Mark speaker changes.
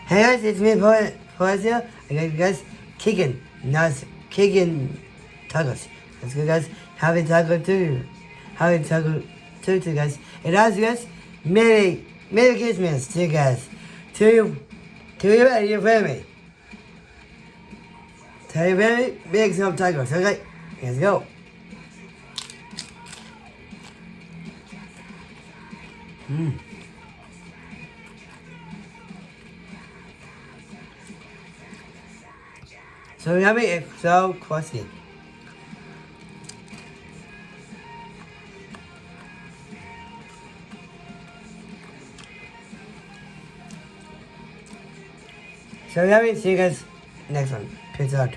Speaker 1: Hey guys, it's me, Paul here. I got you guys kicking nuts, kicking tacos. Let's go, guys. Happy taco too. Happy taco too, guys. And as you guys, Merry Christmas to you guys. To you and your family. To your family, make some tacos. Okay, let's go. So yummy, it's so crusty. So yummy, see you guys next one. Peace out.